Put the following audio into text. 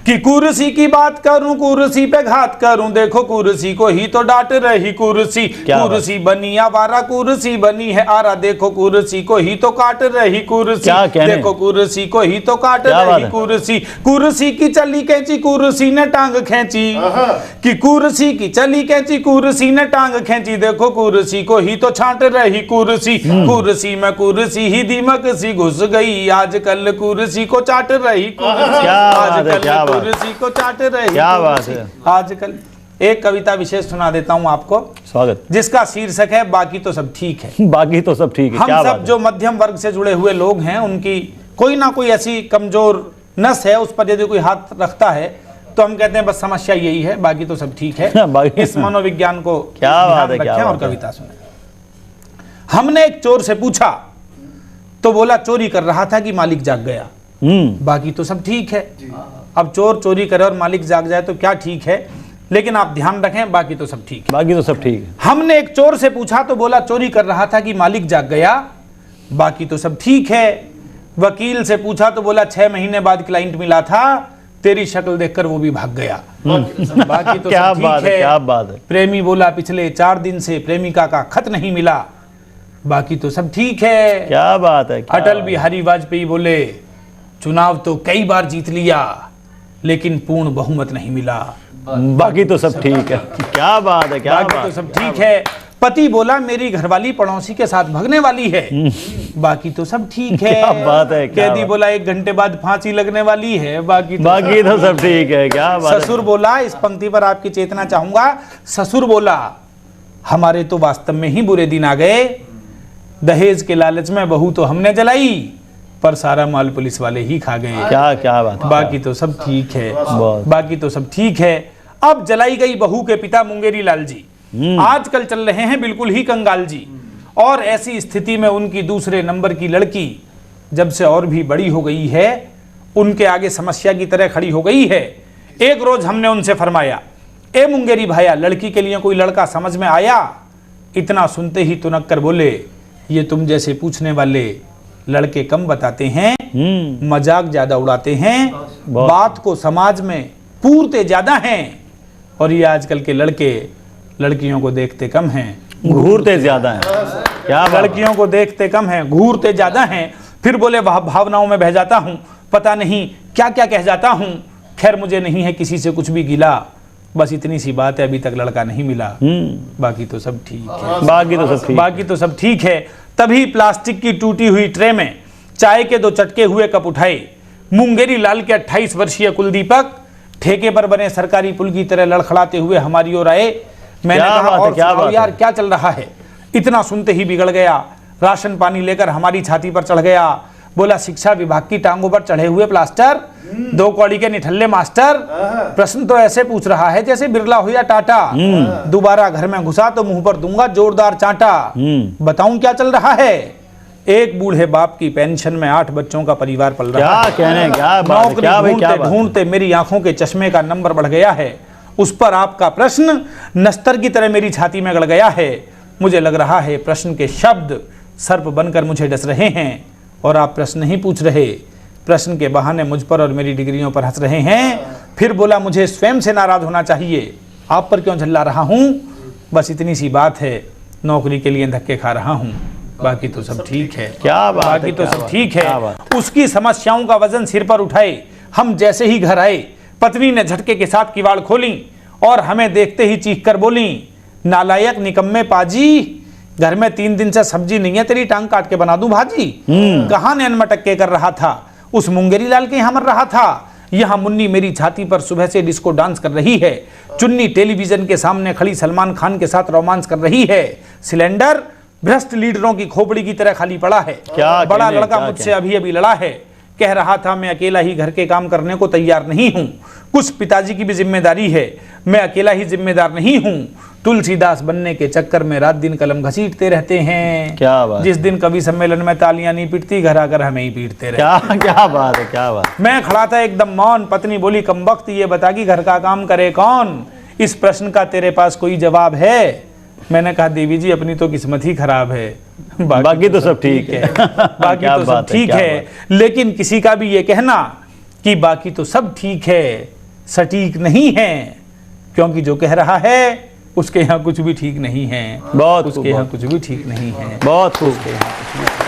कि कुर्सी की बात करूं, कुर्सी पे घात करूं, देखो कुर्सी को ही तो डांट रही कुर्सी। कुर्सी बनी आवारा, कुर्सी बनी है आरा, देखो कुर्सी को ही तो काट रही कुर्सी। देखो कुर्सी को ही तो काट रही कुर्सी। कुर्सी की चली कैंची, कुर्सी ने टांग खींची, कि कुर्सी की चली कैंची, कुर्सी ने टांग खींची, देखो कुर्सी को ही तो छांट रही कुर्सी। कुर्सी में कुर्सी ही दीमक सी घुस गई, आजकल कुर्सी को चाट रही कुर्सी। आजकल कुर्सी को चाट रही। क्या बात है। आजकल एक कविता विशेष सुना देता हूं आपको, स्वागत, जिसका शीर्षक है बाकी तो सब ठीक है। बाकी तो सब ठीक है। हम सब जो मध्यम वर्ग से जुड़े हुए लोग हैं, उनकी कोई ना कोई ऐसी कमजोर नस है, उस पर यदि कोई हाथ रखता है तो हम कहते हैं बस समस्या यही है, बाकी तो सब ठीक है। इस मनोविज्ञान को क्या बात है, क्या और कविता सुने। हमने एक चोर से पूछा तो बोला चोरी कर रहा था कि मालिक जाग गया। बाकी तो सब ठीक है। अब चोर चोरी करे और मालिक जाग जाए तो क्या ठीक है, लेकिन आप ध्यान रखें बाकी तो सब ठीक है। बाकी तो सब ठीक है। हमने एक चोर से पूछा तो बोला चोरी कर रहा था कि मालिक जाग गया। बाकी तो सब ठीक है। वकील से पूछा तो बोला 6 महीने बाद क्लाइंट मिला था, तेरी शक्ल देखकर वो भी भाग गया। बाकी तो क्या सब बात ठीक है, क्या बात है। प्रेमी बोला पिछले 4 दिन से प्रेमिका का खत नहीं मिला। बाकी तो सब ठीक है। क्या बात है। अटल बिहारी वाजपेयी बोले चुनाव तो कई बार जीत लिया, लेकिन पूर्ण बहुमत नहीं मिला। बाकी तो सब ठीक है। क्या बात है, क्या बाकी तो सब ठीक है। पति बोला मेरी घरवाली पड़ोसी के साथ भगने वाली है। बाकी तो सब ठीक है। क्या बात है। कैदी बोला 1 घंटे बाद फांसी लगने वाली है। बाकी तो सब ठीक है। क्या बात है। ससुर बोला, इस पंक्ति पर आपकी चेतना चाहूंगा, ससुर बोला हमारे तो वास्तव में ही बुरे दिन आ गए, दहेज के लालच में बहू तो हमने जलाई, पर सारा माल पुलिस वाले ही खा गए। क्या बात है। बाकी तो सब ठीक है। बाकी तो सब ठीक है। अब जलाई गई बहू के पिता मुंगेरी लाल जी आजकल चल रहे हैं बिल्कुल ही कंगाल जी, और ऐसी स्थिति में उनकी दूसरे नंबर की लड़की जब से और भी बड़ी हो गई है, उनके आगे समस्या की तरह खड़ी हो गई है। एक रोज हमने उनसे फरमाया, ए मुंगेरी भाया, लड़की के लिए कोई लड़का समझ में आया? इतना सुनते ही तुनक कर बोले, ये तुम जैसे पूछने वाले लड़के कम बताते हैं, मजाक ज्यादा उड़ाते हैं, बात को समाज में पूरते ज्यादा हैं, और ये आजकल के लड़के लड़कियों को देखते कम हैं, घूरते ज्यादा हैं। क्या लड़कियों को देखते कम हैं, घूरते ज्यादा हैं। फिर बोले वह भावनाओं में बह जाता हूं, पता नहीं क्या क्या कह जाता हूं, खैर मुझे नहीं है किसी से कुछ भी गिला, बस इतनी सी बात है अभी तक लड़का नहीं मिला। बाकी तो सब ठीक है। बाकी तो सब ठीक है। तभी प्लास्टिक की टूटी हुई ट्रे में चाय के 2 चटके हुए कप उठाए मुंगेरी लाल के 28 वर्षीय कुलदीपक ठेके पर बने सरकारी पुल की तरह लड़खड़ाते हुए हमारी ओर आए। मैंने कहा और यार क्या चल रहा है? इतना सुनते ही बिगड़ गया, राशन पानी लेकर हमारी छाती पर चढ़ गया। बोला शिक्षा विभाग की टांगों पर चढ़े हुए प्लास्टर, 2 कौड़ी के निठल्ले मास्टर, प्रश्न तो ऐसे पूछ रहा है जैसे बिरला हो या टाटा। दोबारा घर में घुसा तो मुंह पर दूंगा जोरदार चांटा। बताऊं क्या चल रहा है? एक बूढ़े बाप की पेंशन में 8 बच्चों का परिवार पल रहा है। नौकरी ढूंढते मेरी आंखों के चश्मे का नंबर बढ़ गया है। उस पर आपका प्रश्न नस्तर की तरह मेरी छाती में गड़ गया है। मुझे लग रहा है प्रश्न के शब्द सर्प बनकर मुझे डस रहे हैं, और आप प्रश्न नहीं पूछ रहे, प्रश्न के बहाने मुझ पर और मेरी डिग्रियों पर हंस रहे हैं। फिर बोला मुझे स्वयं से नाराज होना चाहिए, आप पर क्यों झल्ला रहा हूं? बस इतनी सी बात है, नौकरी के लिए धक्के खा रहा हूं। बाकी तो सब ठीक है। बाकी तो सब ठीक है। उसकी समस्याओं का वजन सिर पर उठाए हम जैसे ही घर आए, पत्नी ने झटके के साथ किवाड़ खोली और हमें देखते ही चीख कर बोली, नालायक निकम्मे पाजी, घर में 3 दिन से सब्जी नहीं है, तेरी टांग काट के बना दूं भाजी। कहां नैन मटक्के कर रहा था, उस मुंगेरी लाल के यहां मर रहा था। यहां मुन्नी मेरी छाती पर सुबह से डिस्को डांस कर रही है, चुन्नी टेलीविजन के सामने खड़ी सलमान खान के साथ रोमांस कर रही है, सिलेंडर भ्रष्ट लीडरों की खोपड़ी की तरह खाली पड़ा है। बड़ा लड़का मुझसे अभी अभी लड़ा है, कह रहा था मैं अकेला ही घर के काम करने को तैयार नहीं हूं, कुछ पिताजी की भी जिम्मेदारी है, मैं अकेला ही जिम्मेदार नहीं हूं। तुलसीदास बनने के चक्कर में रात दिन कलम घसीटते रहते हैं। क्या बात। जिस दिन कवि सम्मेलन में तालियां नहीं पीटती, घर आकर हमें ही पीटते रहे। क्या बात है, क्या बात। मैं खड़ा था एकदम मौन। पत्नी बोली कमबख्त ये बता कि घर का काम करे कौन? इस प्रश्न का तेरे पास कोई जवाब है? मैंने कहा देवी जी अपनी तो किस्मत ही खराब है, बाकी तो सब ठीक है। बाकी तो सब ठीक है, लेकिन किसी का भी ये कहना कि बाकी तो सब ठीक है सटीक नहीं है, क्योंकि जो कह रहा है उसके यहाँ कुछ भी ठीक नहीं है। बहुत खूब, उसके यहाँ कुछ भी ठीक नहीं है। बहुत खूब। उसके यहाँ कुछ भी